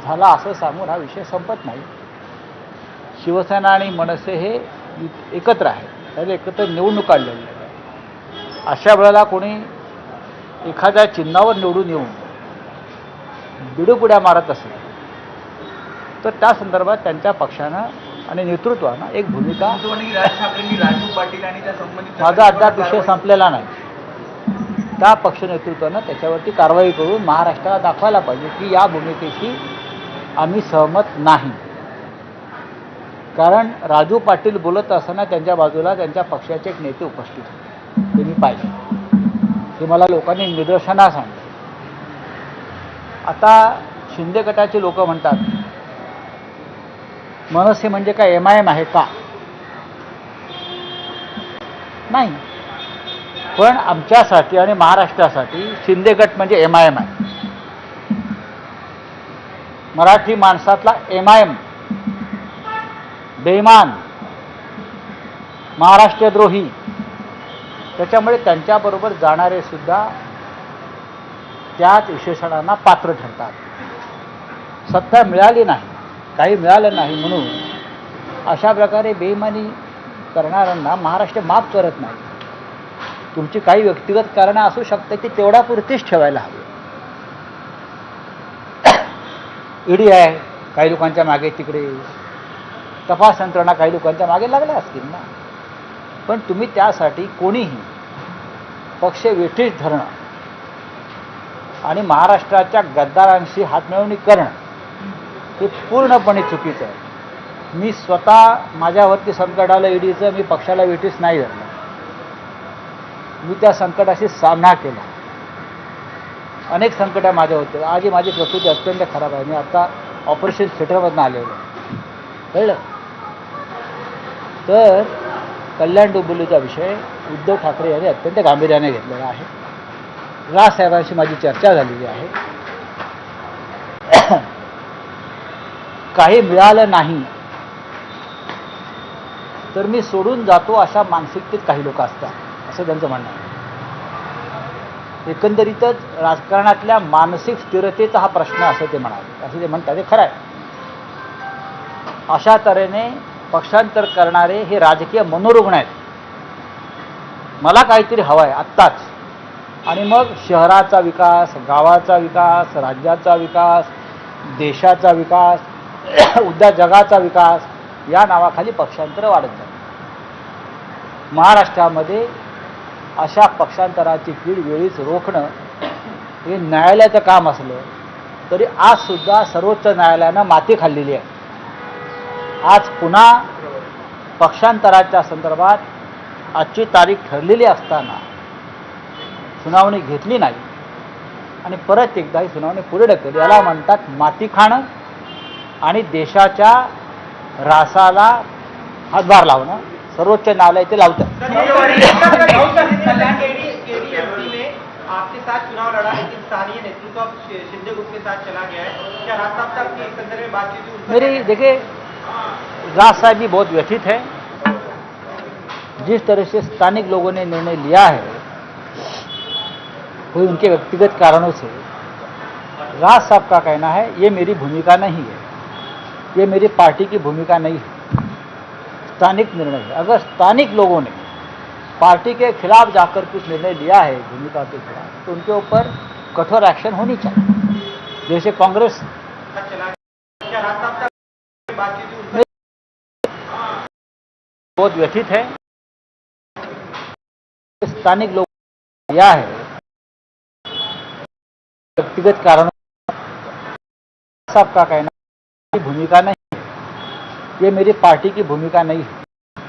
झाला असं सांगून हा विषय संपत नाही. शिवसेना आणि मनसे हे एकत्र आहेत, त्याला एकत्र निवडणूक काढलेली आहे. अशा वेळेला कोणी एखाद्या चिन्हावर निवडून येऊन बिडूपुड्या मारत असेल तर त्या संदर्भात त्यांच्या पक्षानं आणि नेतृत्वानं एक भूमिका. राज ठाकरेंनी राजू पाटील आणि त्या संबंधित माझा अद्याप विषय संपलेला नाही. त्या पक्ष नेतृत्वानं त्याच्यावरती कारवाई करून महाराष्ट्राला दाखवायला पाहिजे की या भूमिकेशी आम्ही सहमत नाही. कारण राजू पाटील बोलत असताना त्यांच्या बाजूला त्यांच्या पक्षाचे एक नेते उपस्थित होते, ते मी पाहिजे. ते मला लोकांनी निदर्शनास आणलं. आता शिंदे गटाचे लोक म्हणतात मनसे म्हणजे काय MIM आहे का? नाही, पण आमच्यासाठी आणि महाराष्ट्रासाठी शिंदे गट म्हणजे MIM आहे. मराठी माणसातला MIM बेईमान, महाराष्ट्रद्रोही. त्याच्यामुळे त्यांच्याबरोबर जाणारे सुद्धा त्याच विशेषणांना पात्र ठरतात. सत्ता मिळाली नाही, काही मिळालं नाही म्हणून अशा प्रकारे बेईमानी करणाऱ्यांना महाराष्ट्र माफ करत नाही. तुमची काही व्यक्तिगत कारणं असू शकतात की तेवढा पुरतीच ठेवायला हवी. ईडी आहे काही लोकांच्या मागे, तिकडे तपास यंत्रणा काही लोकांच्या मागे लागल्या असतील ना. पण तुम्ही त्यासाठी कोणीही पक्ष वेठीस धरणं आणि महाराष्ट्राच्या गद्दारांशी हातमिळवणी करणं हे पूर्णपणे चुकीचं आहे. मी स्वतः माझ्यावरती संकट आलं ईडीचं, मी पक्षाला वेठीस नाही धरलं. मी त्या संकटाशी सामना केला. अनेक संकटं माझ्या होते. आजही माझी प्रकृती अत्यंत खराब आहे. मी आता ऑपरेशन थिएटरमधून आलेलो आहे, कळलं. तर कल्याण डोंबिवलीचा विषय उद्धव ठाकरे यांनी अत्यंत गांभीर्याने घेतलेला आहे. राजसाहेबांशी माझी चर्चा झालेली आहे. काही मिळालं नाही तर मी सोडून जातो अशा मानसिकतेत काही लोक असतात, असं त्यांचं म्हणणं आहे. एकंदरीतच राजकारणातल्या मानसिक स्थिरतेचा हा प्रश्न असं ते म्हणाले, असं ते म्हणतात. ते खरं आहे. अशा तऱ्हेने पक्षांतर करणारे हे राजकीय मनोरुग्ण आहेत. मला काहीतरी हवं आहे आत्ताच, आणि मग शहराचा विकास, गावाचा विकास, राज्याचा विकास, देशाचा विकास, उद्या जगाचा विकास या नावाखाली पक्षांतर वाढत जातात. महाराष्ट्रामध्ये अशा पक्षांतराची कीड वेळीच रोखणं हे न्यायालयाचं काम असलं तरी आजसुद्धा सर्वोच्च न्यायालयानं माती खाल्लेली आहे. आज पुन्हा पक्षांतराच्या संदर्भात आजची तारीख ठरलेली असताना सुनावणी घेतली नाही आणि परत एकदा ही सुनावणी पुढे ढकलली. याला म्हणतात माती खाणं आणि देशाच्या रासाला हातभार लावणं. सर्वोच्च न्यायालय ते लावतं. आपके साथ चुनाव लड़ा लेकिन स्थानीय नेतृत्व शिंदे गुट के साथ चला गया है. क्या राज साहब तक इस संदर्भ में बातचीत हुई? मेरी देखिए, राज साहब भी बहुत व्यथित है. जिस तरह से स्थानिक लोगों ने निर्णय लिया है कोई उनके व्यक्तिगत कारणों से, राज साहब का कहना है ये मेरी भूमिका नहीं है, ये मेरी पार्टी की भूमिका नहीं है, स्थानिक निर्णय है. अगर स्थानिक लोगों ने पार्टी के खिलाफ जाकर कुछ निर्णय लिया है भूमिका के खिलाफ, तो उनके ऊपर कठोर एक्शन होनी चाहिए. जैसे कांग्रेस बहुत व्यथित है. स्थानिक लोग लिया है व्यक्तिगत कारणों, साहब का कहना भूमिका नहीं, ये मेरी पार्टी की भूमिका नहीं है.